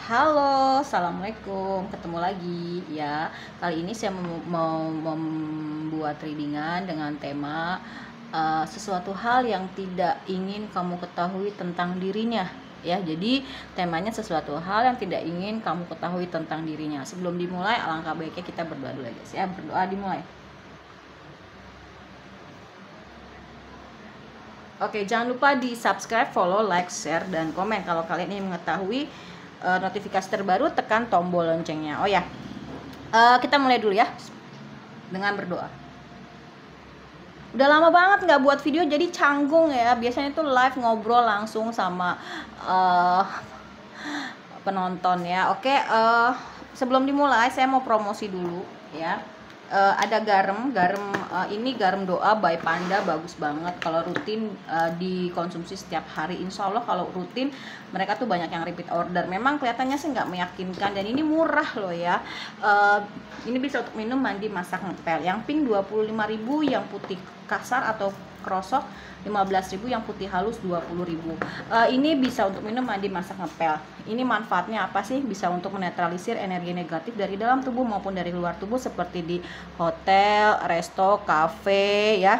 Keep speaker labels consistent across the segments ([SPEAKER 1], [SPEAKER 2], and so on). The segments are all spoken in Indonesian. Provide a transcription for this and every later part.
[SPEAKER 1] Halo, assalamualaikum. Ketemu lagi ya. Kali ini saya mau membuat readingan dengan tema sesuatu hal yang tidak ingin kamu ketahui tentang dirinya. Ya, jadi temanya sesuatu hal yang tidak ingin kamu ketahui tentang dirinya. Sebelum dimulai, alangkah baiknya kita berdoa dulu guys ya. Berdoa dimulai. Oke, jangan lupa di subscribe, follow, like, share, dan komen. Kalau kalian ingin mengetahui notifikasi terbaru, tekan tombol loncengnya. Oh ya, kita mulai dulu ya dengan berdoa. Udah lama banget nggak buat video, jadi canggung ya. Biasanya tuh live ngobrol langsung sama penonton ya. Oke, sebelum dimulai saya mau promosi dulu ya. Ada garam ini garam doa by Panda, bagus banget kalau rutin dikonsumsi setiap hari. Insya Allah kalau rutin mereka tuh banyak yang repeat order. Memang kelihatannya sih nggak meyakinkan dan ini murah loh ya. Ini bisa untuk minum, mandi, masak, ngepel. Yang pink 25.000, yang putih kasar atau krosok 15.000, yang putih halus 20.000. Ini bisa untuk minum, mandi, masak, ngepel. Ini manfaatnya apa sih? Bisa untuk menetralisir energi negatif dari dalam tubuh maupun dari luar tubuh, seperti di hotel, resto, kafe ya,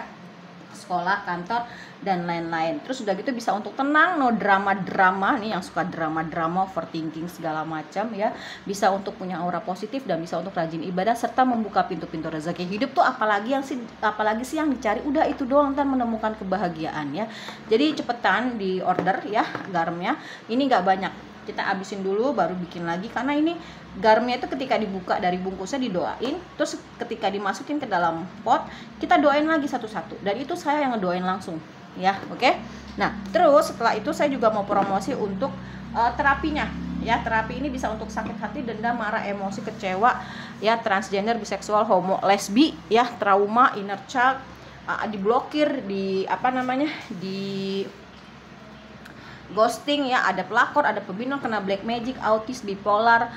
[SPEAKER 1] sekolah, kantor, dan lain-lain. Terus udah gitu bisa untuk tenang, no drama-drama nih, yang suka drama-drama, overthinking segala macam ya. Bisa untuk punya aura positif dan bisa untuk rajin ibadah serta membuka pintu-pintu rezeki. Hidup tuh apalagi sih yang dicari, udah itu doang, ntar menemukan kebahagiaan ya. Jadi cepetan di order ya garamnya. Ini nggak banyak, kita abisin dulu baru bikin lagi, karena ini garamnya itu ketika dibuka dari bungkusnya didoain, terus ketika dimasukin ke dalam pot kita doain lagi satu-satu, dan itu saya yang ngedoain langsung ya. Oke. Nah, terus setelah itu saya juga mau promosi untuk terapinya ya. Terapi ini bisa untuk sakit hati, dendam, marah, emosi, kecewa ya, transgender, biseksual, homo, lesbi ya, trauma, inner child, diblokir, di ghosting ya, ada pelakor, ada pebinong, kena black magic, autis, bipolar,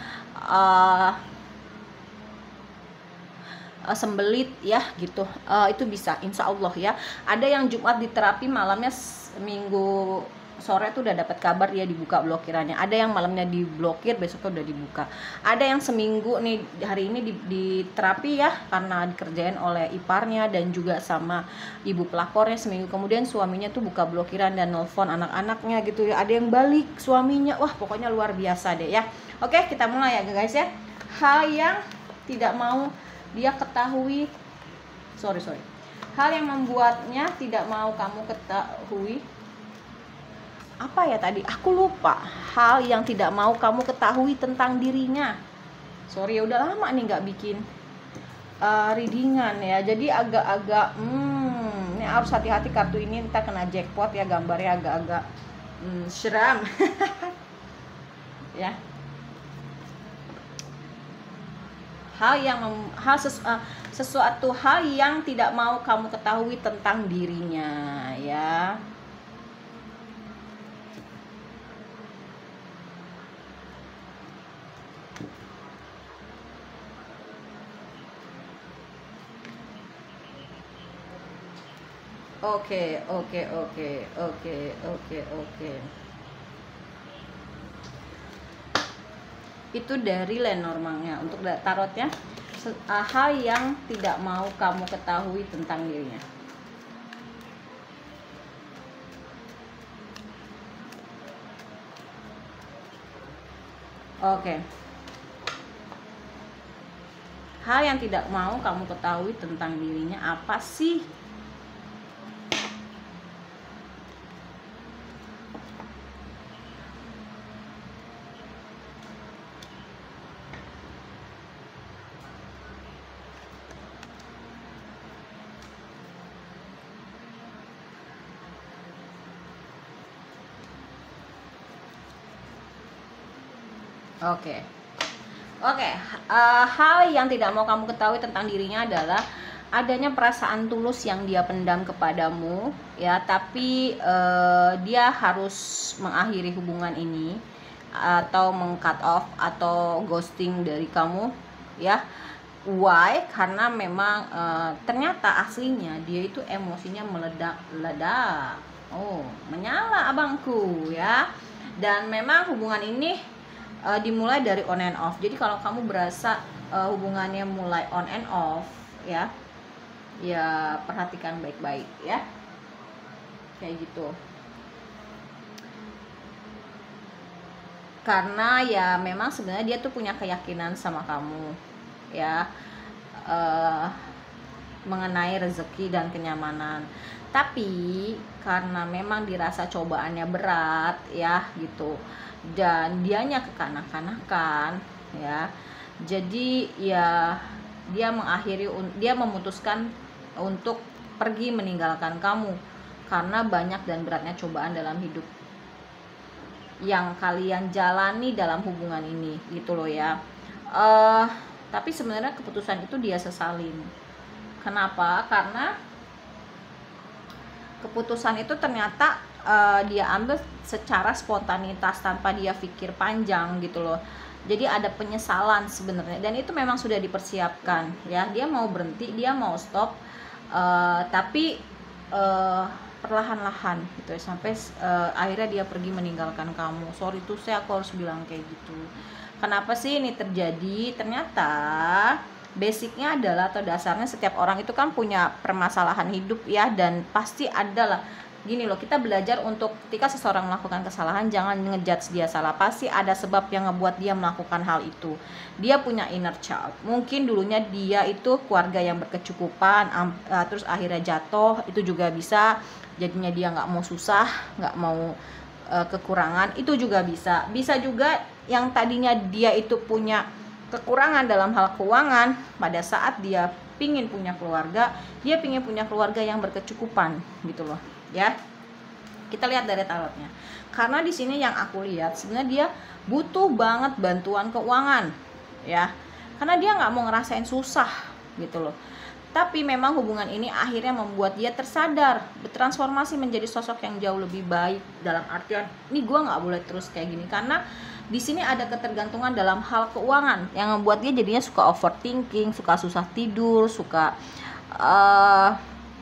[SPEAKER 1] sembelit ya gitu. Itu bisa insya Allah ya. Ada yang Jumat di terapi, malamnya Minggu sore tuh udah dapat kabar dia dibuka blokirannya. Ada yang malamnya diblokir, besoknya udah dibuka. Ada yang seminggu nih, hari ini di terapi ya, karena dikerjain oleh iparnya dan juga sama ibu pelakornya. Seminggu kemudian suaminya tuh buka blokiran dan nelfon anak-anaknya gitu ya. Ada yang balik suaminya, wah pokoknya luar biasa deh ya. Oke, kita mulai ya guys ya. Hal yang tidak mau dia ketahui, hal yang membuatnya tidak mau kamu ketahui. Apa ya tadi? Aku lupa. Hal yang tidak mau kamu ketahui tentang dirinya. Sorry ya, udah lama nih nggak bikin readingan ya. Jadi agak-agak ini harus hati-hati, kartu ini ntar kena jackpot ya, gambarnya agak-agak seram. Ya. Sesuatu hal yang tidak mau kamu ketahui tentang dirinya ya. Oke. Itu dari Lenormandnya. Untuk tarotnya, hal yang tidak mau kamu ketahui tentang dirinya. Oke. Hal yang tidak mau kamu ketahui tentang dirinya apa sih? Oke. Hal yang tidak mau kamu ketahui tentang dirinya adalah adanya perasaan tulus yang dia pendam kepadamu ya, tapi dia harus mengakhiri hubungan ini atau meng-cut off atau ghosting dari kamu ya. Why? Karena memang ternyata aslinya dia itu emosinya meledak-ledak. Oh, menyala abangku ya. Dan memang hubungan ini dimulai dari on and off. Jadi kalau kamu berasa hubungannya mulai on and off, ya perhatikan baik-baik ya, kayak gitu. Karena ya memang sebenarnya dia tuh punya keyakinan sama kamu ya, mengenai rezeki dan kenyamanan. Tapi karena memang dirasa cobaannya berat ya gitu, dan dianya kekanak-kanakan ya, jadi ya dia memutuskan untuk pergi meninggalkan kamu karena banyak dan beratnya cobaan dalam hidup yang kalian jalani dalam hubungan ini gitu loh ya. Tapi sebenarnya keputusan itu dia sesalin. Kenapa? Karena keputusan itu ternyata dia ambil secara spontanitas tanpa dia pikir panjang gitu loh. Jadi ada penyesalan sebenarnya, dan itu memang sudah dipersiapkan ya. Dia mau berhenti, dia mau stop, tapi perlahan-lahan gitu ya, sampai akhirnya dia pergi meninggalkan kamu. Sorry tuh aku harus bilang kayak gitu. Kenapa sih ini terjadi? Ternyata basicnya adalah, atau dasarnya, setiap orang itu kan punya permasalahan hidup ya, dan pasti adalah gini loh, kita belajar untuk ketika seseorang melakukan kesalahan jangan ngejudge dia salah, pasti ada sebab yang ngebuat dia melakukan hal itu. Dia punya inner child, mungkin dulunya dia itu keluarga yang berkecukupan, terus akhirnya jatuh, itu juga bisa. Jadinya dia nggak mau susah, nggak mau kekurangan, itu juga bisa juga. Yang tadinya dia itu punya kekurangan dalam hal keuangan, pada saat dia pingin punya keluarga, dia pingin punya keluarga yang berkecukupan gitu loh ya. Kita lihat dari tarotnya, karena di sini yang aku lihat sebenarnya dia butuh banget bantuan keuangan ya, karena dia nggak mau ngerasain susah gitu loh. Tapi memang hubungan ini akhirnya membuat dia tersadar, bertransformasi menjadi sosok yang jauh lebih baik, dalam artian ini gue nggak boleh terus kayak gini. Karena di sini ada ketergantungan dalam hal keuangan yang membuat dia jadinya suka overthinking, suka susah tidur, suka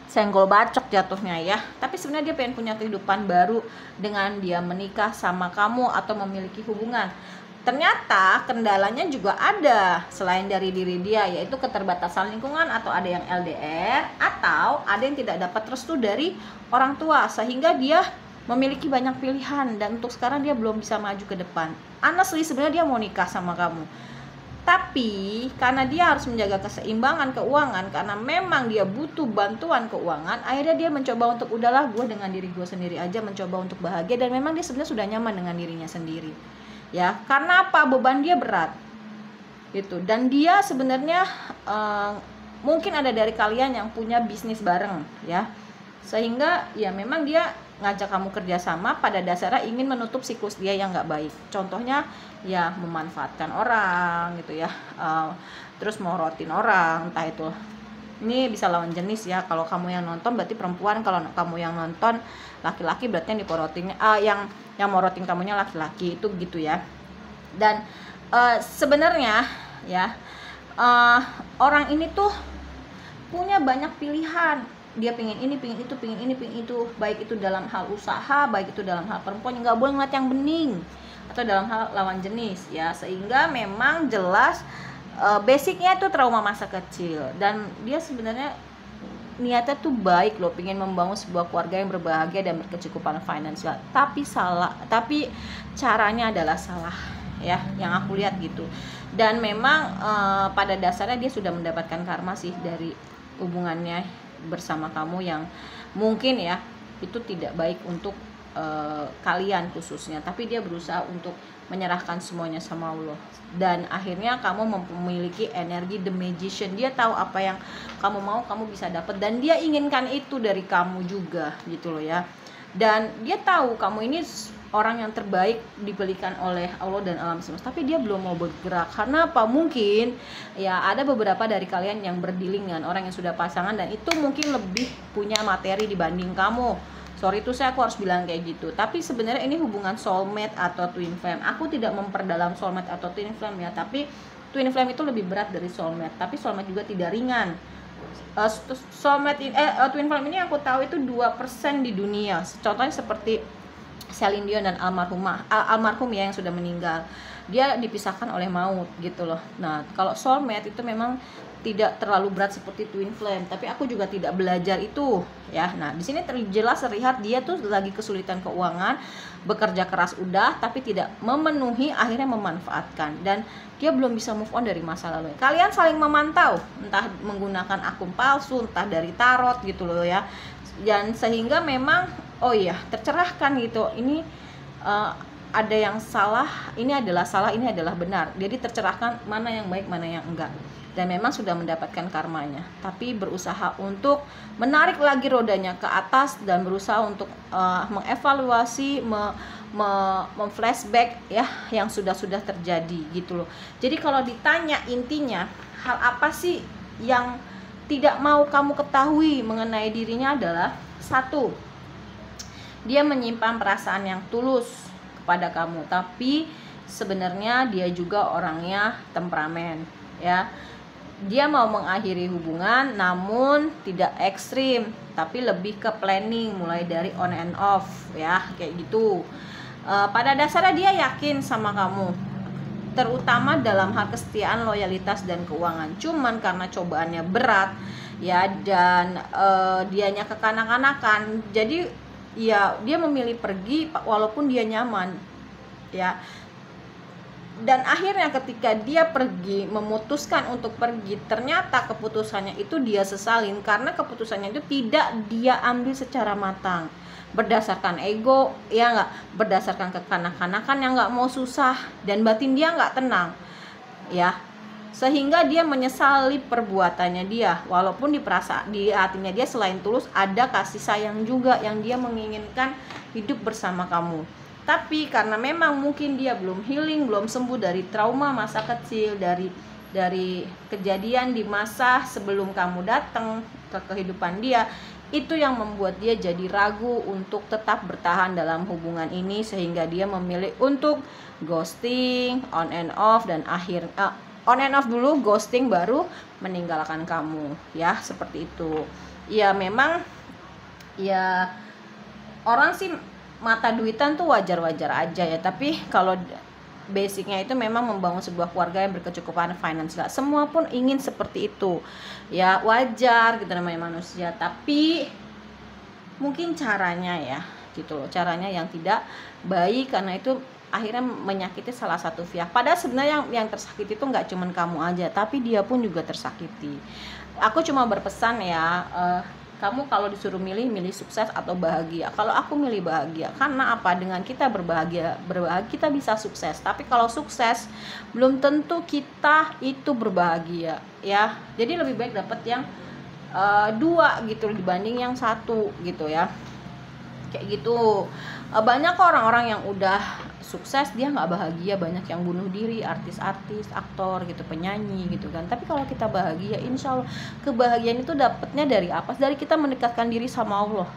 [SPEAKER 1] senggol bacok jatuhnya ya. Tapi sebenarnya dia pengen punya kehidupan baru dengan dia menikah sama kamu atau memiliki hubungan. Ternyata kendalanya juga ada selain dari diri dia, yaitu keterbatasan lingkungan, atau ada yang LDR, atau ada yang tidak dapat restu dari orang tua, sehingga dia memiliki banyak pilihan dan untuk sekarang dia belum bisa maju ke depan. Honestly sebenarnya dia mau nikah sama kamu, tapi karena dia harus menjaga keseimbangan keuangan, karena memang dia butuh bantuan keuangan, akhirnya dia mencoba untuk udahlah, gue dengan diri gue sendiri aja, mencoba untuk bahagia. Dan memang dia sebenarnya sudah nyaman dengan dirinya sendiri ya. Karena apa? Beban dia berat gitu. Dan dia sebenarnya mungkin ada dari kalian yang punya bisnis bareng ya, sehingga ya memang dia ngajak kamu kerjasama pada dasarnya ingin menutup siklus dia yang nggak baik. Contohnya ya memanfaatkan orang gitu ya, terus morotin orang, entah itu ini bisa lawan jenis ya. Kalau kamu yang nonton berarti perempuan, kalau kamu yang nonton laki-laki berarti yang diporotinnya yang morotin kamunya laki-laki, itu gitu ya. Dan sebenarnya ya orang ini tuh punya banyak pilihan. Dia pingin ini, pingin itu, pingin ini, pingin itu, baik itu dalam hal usaha, baik itu dalam hal perempuan. Nggak boleh ngeliat yang bening, atau dalam hal lawan jenis ya. Sehingga memang jelas basicnya itu trauma masa kecil, dan dia sebenarnya niatnya tuh baik loh, pingin membangun sebuah keluarga yang berbahagia dan berkecukupan finansial. Tapi caranya adalah salah ya, yang aku lihat gitu. Dan memang pada dasarnya dia sudah mendapatkan karma sih dari hubungannya bersama kamu, yang mungkin ya itu tidak baik untuk kalian khususnya. Tapi dia berusaha untuk menyerahkan semuanya sama Allah, dan akhirnya kamu memiliki energi the magician. Dia tahu apa yang kamu mau, kamu bisa dapat, dan dia inginkan itu dari kamu juga gitu loh ya. Dan dia tahu kamu ini orang yang terbaik diberikan oleh Allah dan alam semesta, tapi dia belum mau bergerak. Karena apa? Mungkin ya ada beberapa dari kalian yang berdealing dengan orang yang sudah pasangan, dan itu mungkin lebih punya materi dibanding kamu. Sorry itu aku harus bilang kayak gitu. Tapi sebenarnya ini hubungan soulmate atau twin flame. Aku tidak memperdalam soulmate atau twin flame ya, tapi twin flame itu lebih berat dari soulmate. Tapi soulmate juga tidak ringan. Twin flame ini aku tahu itu 2% di dunia. Contohnya seperti Celine Dion dan almarhum ya yang sudah meninggal. dia dipisahkan oleh maut gitu loh. Nah, kalau soulmate itu memang tidak terlalu berat seperti twin flame, tapi aku juga tidak belajar itu ya. Nah, di sini jelas terlihat dia tuh lagi kesulitan keuangan, bekerja keras udah tapi tidak memenuhi, akhirnya memanfaatkan, dan dia belum bisa move on dari masa lalu. Kalian saling memantau, entah menggunakan akun palsu, entah dari tarot gitu loh ya. Dan sehingga memang tercerahkan gitu. Ini ada yang salah, ini adalah salah, ini adalah benar. Jadi tercerahkan mana yang baik, mana yang enggak. Dan memang sudah mendapatkan karmanya, tapi berusaha untuk menarik lagi rodanya ke atas dan berusaha untuk mengevaluasi, memflashback ya yang sudah terjadi gitu loh. Jadi kalau ditanya intinya hal apa sih yang tidak mau kamu ketahui mengenai dirinya adalah, satu, dia menyimpan perasaan yang tulus kepada kamu, tapi sebenarnya dia juga orangnya temperamen ya. Dia mau mengakhiri hubungan namun tidak ekstrim, tapi lebih ke planning, mulai dari on and off ya, kayak gitu. Pada dasarnya dia yakin sama kamu, terutama dalam hal kesetiaan, loyalitas, dan keuangan. Cuman karena cobaannya berat ya, dan dianya kekanak-kanakan, jadi ya dia memilih pergi walaupun dia nyaman ya. Dan akhirnya ketika dia pergi, memutuskan untuk pergi, ternyata keputusannya itu dia sesalin, karena keputusannya itu tidak dia ambil secara matang, berdasarkan ego ya nggak, berdasarkan kekanak-kanakan yang nggak mau susah, dan batin dia nggak tenang ya, sehingga dia menyesali perbuatannya dia. Walaupun di hatinya dia selain tulus ada kasih sayang juga, yang dia menginginkan hidup bersama kamu. Tapi karena memang mungkin dia belum healing, belum sembuh dari trauma masa kecil, dari kejadian di masa sebelum kamu datang ke kehidupan dia, itu yang membuat dia jadi ragu untuk tetap bertahan dalam hubungan ini, sehingga dia memilih untuk ghosting, on and off, dan on and off dulu, ghosting, baru meninggalkan kamu ya, seperti itu. Ya memang ya, orang sih mata duitan tuh wajar-wajar aja ya, tapi kalau basicnya itu memang membangun sebuah keluarga yang berkecukupan finansial, semua pun ingin seperti itu ya, wajar gitu, namanya manusia. Tapi mungkin caranya ya gitu loh, caranya yang tidak baik, karena itu akhirnya menyakiti salah satu pihak. Padahal sebenarnya yang tersakiti itu nggak cuman kamu aja, tapi dia pun juga tersakiti. Aku cuma berpesan ya, kamu kalau disuruh milih sukses atau bahagia. Kalau aku milih bahagia, karena apa? Dengan kita berbahagia kita bisa sukses. Tapi kalau sukses belum tentu kita itu berbahagia ya. Jadi lebih baik dapat yang dua gitu dibanding yang satu gitu ya, kayak gitu. Banyak orang-orang yang udah sukses dia nggak bahagia, banyak yang bunuh diri, artis-artis, aktor gitu, penyanyi gitu kan. Tapi kalau kita bahagia, insya Allah kebahagiaan itu dapatnya dari apa? Dari kita mendekatkan diri sama Allah.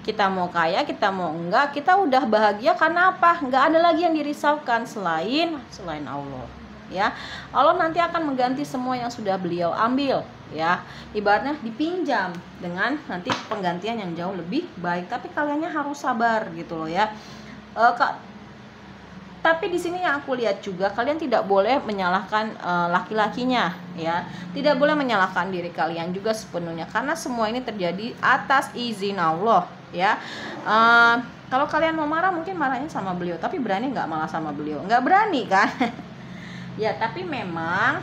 [SPEAKER 1] Kita mau kaya, kita mau enggak, kita udah bahagia karena apa? Nggak ada lagi yang dirisaukan selain Allah ya. Allah nanti akan mengganti semua yang sudah beliau ambil ya, ibaratnya dipinjam dengan nanti penggantian yang jauh lebih baik. Tapi kaliannya harus sabar gitu loh ya. Tapi di sini yang aku lihat juga, kalian tidak boleh menyalahkan laki-lakinya ya, tidak boleh menyalahkan diri kalian juga sepenuhnya, karena semua ini terjadi atas izin Allah ya. Kalau kalian mau marah, mungkin marahnya sama beliau, tapi berani nggak malah sama beliau? Nggak berani kan? Ya, tapi memang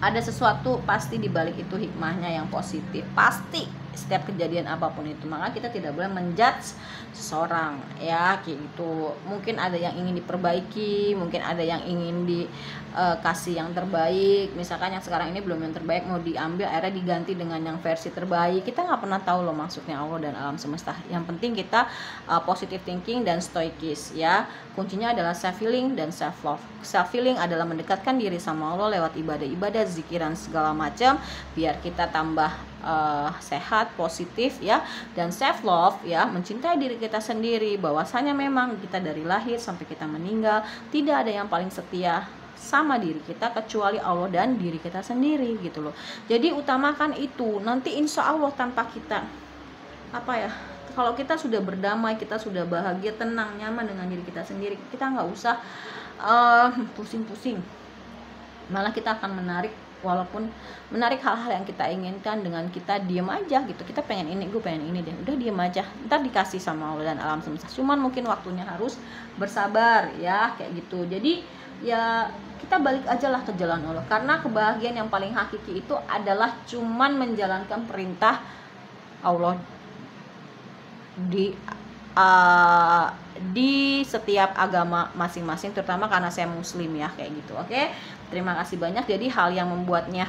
[SPEAKER 1] ada sesuatu pasti di balik itu, hikmahnya yang positif pasti setiap kejadian apapun itu. Maka kita tidak boleh menjudge seseorang ya, kayak gitu. Mungkin ada yang ingin diperbaiki, mungkin ada yang ingin dikasih yang terbaik. Misalkan yang sekarang ini belum yang terbaik, mau diambil akhirnya diganti dengan yang versi terbaik. Kita nggak pernah tahu loh maksudnya Allah dan alam semesta. Yang penting kita positive thinking dan stoikis ya. Kuncinya adalah self healing dan self love. Self healing adalah mendekatkan diri sama Allah lewat ibadah-ibadah, zikiran segala macam, biar kita tambah sehat, positif ya. Dan self love ya, mencintai diri kita sendiri, bahwasanya memang kita dari lahir sampai kita meninggal tidak ada yang paling setia sama diri kita kecuali Allah dan diri kita sendiri gitu loh. Jadi utamakan itu, nanti insya Allah tanpa kita kalau kita sudah berdamai, kita sudah bahagia, tenang, nyaman dengan diri kita sendiri, kita nggak usah pusing-pusing. Malah kita akan menarik, walaupun menarik hal-hal yang kita inginkan dengan kita diem aja gitu. Kita pengen ini, gue pengen ini deh, udah diem aja, ntar dikasih sama Allah dan alam semesta. Cuman mungkin waktunya harus bersabar ya, kayak gitu. Jadi ya kita balik aja lah ke jalan Allah, karena kebahagiaan yang paling hakiki itu adalah cuman menjalankan perintah Allah di setiap agama masing-masing, terutama karena saya muslim ya, kayak gitu. Oke, terima kasih banyak. Jadi hal yang membuatnya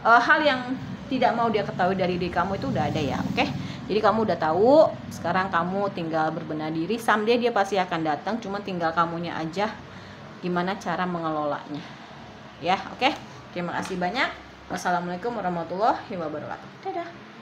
[SPEAKER 1] hal yang tidak mau dia ketahui dari diri kamu itu udah ada ya. Oke, jadi kamu udah tahu, sekarang kamu tinggal berbenah diri. Someday dia pasti akan datang, cuma tinggal kamunya aja gimana cara mengelolanya ya. Oke, terima kasih banyak. Wassalamualaikum warahmatullahi wabarakatuh. Dadah.